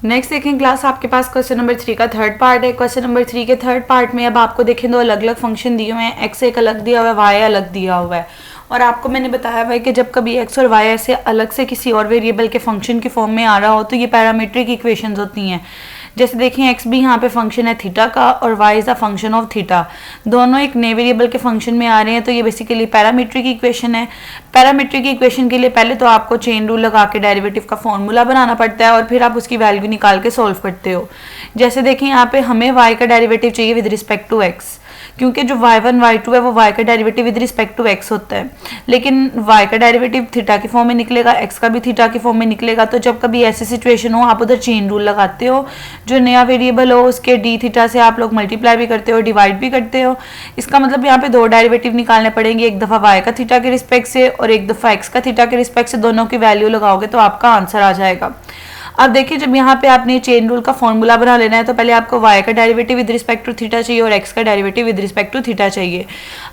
Next देखें class, आपके पास question number 3 का थर्ड पार्ट है। क्वेश्चन नंबर 3 के थर्ड पार्ट में अब आपको देखें दो अलग अलग फंक्शन दिए हुए हैं, एक्स एक अलग दिया हुआ है, वाई अलग दिया हुआ है। और आपको मैंने बताया हुआ है कि जब कभी एक्स और वाई ऐसे अलग से किसी और वेरिएबल के फंक्शन की फॉर्म में आ रहा हो तो ये पैरामीट्रिक इक्वेशंस होती हैं। जैसे देखें एक्स भी यहाँ पे फंक्शन है थीटा का और y is a function of theta, दोनों एक नए वेरिएबल के फंक्शन में आ रहे हैं, तो ये बेसिकली पैरामीट्रिक इक्वेशन है। पैरामीट्रिक इक्वेशन के लिए पहले तो आपको चेन रूल लगा के डेरिवेटिव का फॉर्मूला बनाना पड़ता है और फिर आप उसकी वैल्यू निकाल के सॉल्व करते हो। जैसे देखें यहाँ पे हमें y का डेरिवेटिव चाहिए विद रिस्पेक्ट टू x, क्योंकि जो y1 y2 है वो y का derivative with respect to x होता है, लेकिन y का डेरिवेटिव थीटा की फॉर्म में निकलेगा, x का भी थीटा की फॉर्म में निकलेगा। तो जब कभी ऐसी सिचुएशन हो आप उधर चेन रूल लगाते हो, जो नया वेरिएबल हो उसके डी थीटा से आप लोग मल्टीप्लाई भी करते हो, डिवाइड भी करते हो। इसका मतलब यहाँ पे दो डेरिवेटिव निकालने पड़ेंगे, एक दफ़ा y का थीटा के रिस्पेक्ट से और एक दफ़ा x का थीटा के रिस्पेक्ट से, दोनों की वैल्यू लगाओगे तो आपका आंसर आ जाएगा। अब देखिए जब यहाँ पे आपने चेन रूल का फॉर्मूला बना लेना है तो पहले आपको y का derivative with respect to theta चाहिए और x का derivative with respect to theta चाहिए।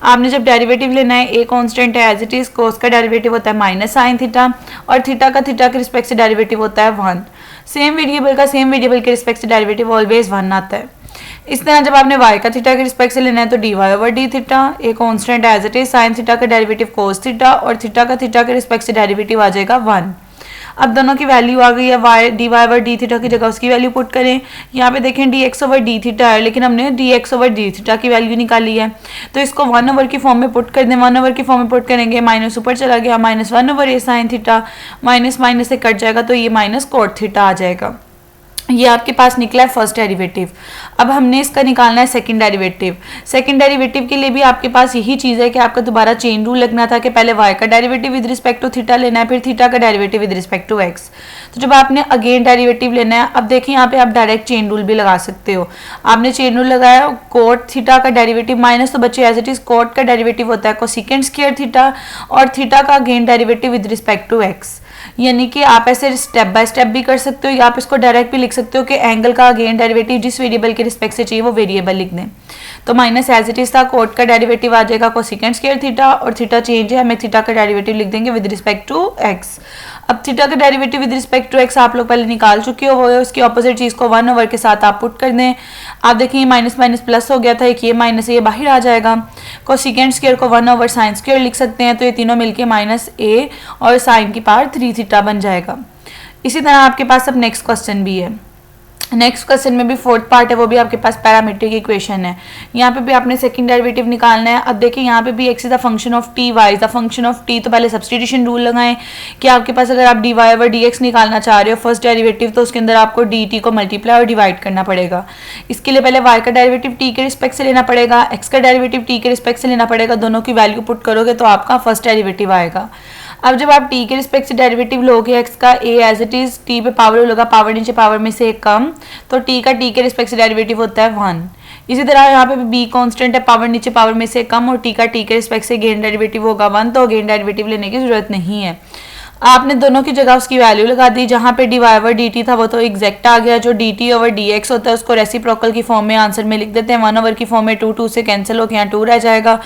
आपने जब डेरिवेटिव लेना है, a कांस्टेंट है एज इट इज, कोस का डेरिवेटिव होता है माइनस साइन थीटा और थीटा का थीटा के रिस्पेक्ट से डेरिवेटिव होता है 1। सेम वेरिएबल का सेम वेरिएबल के रिस्पेक्ट से डेरिवेटिव ऑलवेज 1 आता है। इस तरह जब आपने y का थीटा के रिस्पेक्ट से लेना है तो dy over d theta, a constant as it is, sine theta का डेरिवेटिव कोस थीटा और थीटा का थीटा के रिस्पेक्ट से डेरिवेटिव आ जाएगा 1। अब दोनों की वैल्यू आ गई है, y dy over d theta की जगह उसकी वैल्यू पुट करें। यहाँ पे देखें dx ओवर डी थीटा है, लेकिन हमने dx ओवर डी थीटा की वैल्यू निकाली है, तो इसको 1 ओवर की फॉर्म में पुट कर दें। 1 ओवर की फॉर्म में पुट करेंगे, माइनस ऊपर चला गया, -1 ओवर ए साइन थीटा, माइनस माइनस से कट जाएगा तो ये माइनस कोट थीटा आ जाएगा। ये आपके पास निकला है फर्स्ट डेरिवेटिव। अब हमने इसका निकालना है सेकंड डेरिवेटिव। सेकंड डेरिवेटिव के लिए भी आपके पास यही चीज़ है कि आपका दोबारा चेन रूल लगना था कि पहले y का derivative with respect to theta लेना है, फिर थीटा का derivative with respect to x। तो जब आपने अगेन डेरिवेटिव लेना है, अब देखिए यहाँ पे आप डायरेक्ट चेन रूल भी लगा सकते हो। आपने चेन रूल लगाया, कोट थीटा का डेरिवेटिव माइनस तो बच्चे एज इट इज, कोट का डेरिवेटिव होता है कोसेकेंट स्क्वायर थीटा और थीटा का again derivative with respect to x। यानी कि आप ऐसे स्टेप बाय स्टेप भी कर सकते हो या आप इसको डायरेक्ट भी लिख सकते हो कि एंगल का अगेन डेरिवेटिव जिस वेरिएबल के रिस्पेक्ट से चाहिए वो वेरिएबल लिख दें। तो माइनस एज इट इज था, कोट का डेरिवेटिव आ जाएगा कोसेकेंट स्क्वायर थीटा और थीटा चेंज है, हमें थीटा का डेरिवेटिव लिख देंगे विद रिस्पेक्ट टू x। अब थीटा का derivative with respect to x आप लोग पहले निकाल चुके हो, वो है उसकी ऑपोजिट चीज़ को 1 ओवर के साथ आप पुट कर दें। आप देखिए माइनस माइनस प्लस हो गया था, एक ये माइनस ये बाहर आ जाएगा। कोसेकेंट स्क्वायर को 1 ओवर साइन स्क्वायर लिख सकते हैं, तो ये तीनों मिलके माइनस a और साइन की पावर 3 थीटा बन जाएगा। इसी तरह आपके पास अब नेक्स्ट क्वेश्चन भी है। नेक्स्ट क्वेश्चन में भी फोर्थ पार्ट है, वो भी आपके पास पैरामीट्रिक इक्वेशन है। यहाँ पे भी आपने सेकंड डेरिवेटिव निकालना है। अब देखिए यहाँ पे भी x is the function of t, y is the function of t, तो पहले सब्सटीट्यूशन रूल लगाएं कि आपके पास अगर आप dy ओवर dx निकालना चाह रहे हो फर्स्ट डेरिवेटिव, तो उसके अंदर आपको dt को मल्टीप्लाई और डिवाइड करना पड़ेगा। इसके लिए पहले y का डेरिवेटिव t के रिस्पेक्ट से लेना पड़ेगा, x का डेरिवेटिव t के रिस्पेक्ट से लेना पड़ेगा, दोनों की वैल्यू पुट करोगे तो आपका फर्स्ट डेरिवेटिव आएगा। अब जब आप t के रिस्पेक्ट से डेरिवेटिव लोगे x का, a as it is, t पे पावर होगा, पावर नीचे पावर में से एक कम, तो t का t के रिस्पेक्ट से डेरिवेटिव होता है 1। इसी तरह यहाँ पे b कांस्टेंट है, पावर नीचे पावर में से कम और t का t के रिस्पेक्ट से गेन डेरिवेटिव होगा 1, तो गेन डेरिवेटिव लेने की जरूरत नहीं है। आपने दोनों की जगह उसकी वैल्यू लगा दी। जहाँ पे dy ओवर dt था वो तो एग्जैक्ट आ गया, जो dt ओवर dx होता है उसको रेसिप्रोकल की फॉर्म में आंसर में लिख देते हैं। 1 ओवर की फॉर्म में 2 से कैंसिल होकर यहाँ 2 रह जाएगा,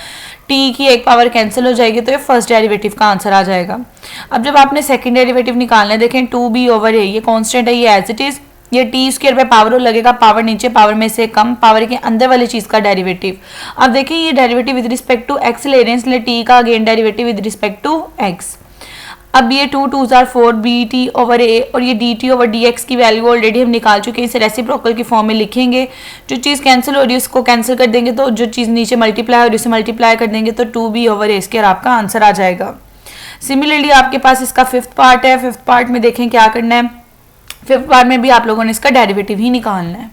t की एक पावर कैंसिल हो जाएगी, तो ये फर्स्ट डेरिवेटिव का आंसर आ जाएगा। अब जब आपने सेकंड डेरिवेटिव निकालना है, देखें 2b ओवर a, ये कांस्टेंट है, ये एज इट इज, ये टी स्क्वायर पे पावर लगेगा, पावर नीचे पावर में से कम, पावर के अंदर वाली चीज का डेरिवेटिव। अब देखिए ये derivative with respect to x ले रहे हैं, इसलिए t का again derivative with respect to x। अब ये 2 2s are 4 bt over a और ये dt ओवर dx की वैल्यू ऑलरेडी हम निकाल चुके हैं, इसे रेसिप्रोकल की फॉर्म में लिखेंगे। जो चीज़ कैंसिल हो रही है उसको कैंसिल कर देंगे, तो जो चीज़ नीचे मल्टीप्लाई हो रही है उसे मल्टीप्लाई कर देंगे, तो 2b ओवर a स्क्वायर आपका आंसर आ जाएगा। सिमिलरली आपके पास इसका फिफ्थ पार्ट है। फिफ्थ पार्ट में देखें क्या करना है। फिफ्थ पार्ट में भी आप लोगों ने इसका डेरिवेटिव ही निकालना है।